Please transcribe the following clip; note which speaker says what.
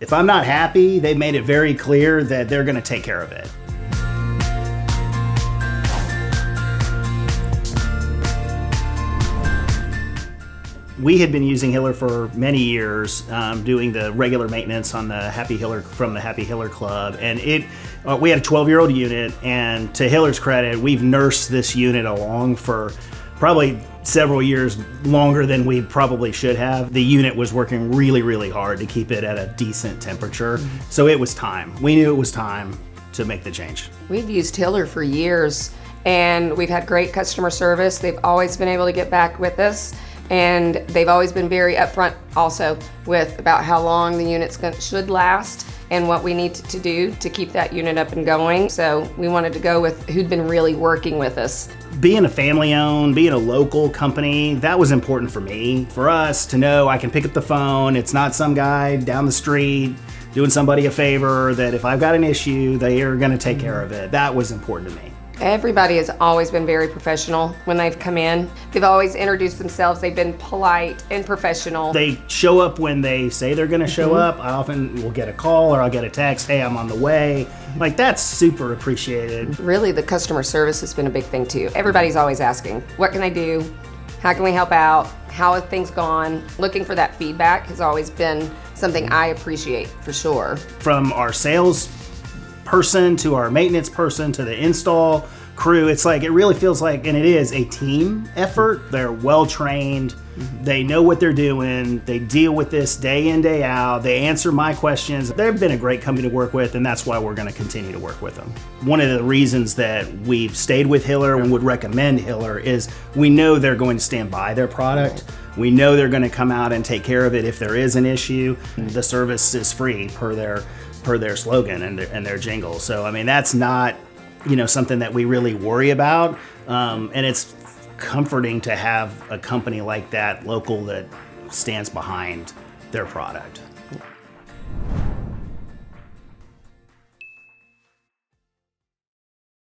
Speaker 1: If I'm not happy, they've made it very clear that they're going to take care of it. We had been using Hiller for many years, doing the regular maintenance on the Happy Hiller from the Happy Hiller Club, and we had a 12-year-old unit. And to Hiller's credit, we've nursed this unit along for probably several years longer than we probably should have. The unit was working really, really hard to keep it at a decent temperature, so it was time. We knew it was time to make the change.
Speaker 2: We've used Hiller for years, and we've had great customer service. They've always been able to get back with us. And they've always been very upfront also with about how long the units should last and what we need to do to keep that unit up and going. So we wanted to go with who'd been really working with us.
Speaker 1: Being a family-owned, being a local company, that was important for me. For us to know I can pick up the phone, it's not some guy down the street doing somebody a favor, that if I've got an issue, they are gonna take care of it. That was important to me.
Speaker 2: Everybody has always been very professional when they've come in. They've always introduced themselves. They've been polite and professional.
Speaker 1: They show up when they say they're gonna show up. I often will get a call or I'll get a text, hey, I'm on the way. Like, that's super appreciated.
Speaker 2: Really, the customer service has been a big thing too. Everybody's always asking, what can I do? How can we help out? How have things gone? Looking for that feedback has always been something I appreciate for sure.
Speaker 1: From our sales person to our maintenance person to the install crew, it's like, it really feels like, and it is a team effort. They're well trained, they know what they're doing, they deal with this day in, day out, they answer my questions. They've been a great company to work with, and that's why we're going to continue to work with them. One of the reasons that we've stayed with Hiller and would recommend Hiller is we know they're going to stand by their product. We know they're going to come out and take care of it if there is an issue. The service is free per their slogan and their jingle. So I mean, that's not, something that we really worry about, and it's comforting to have a company like that, local, that stands behind their product.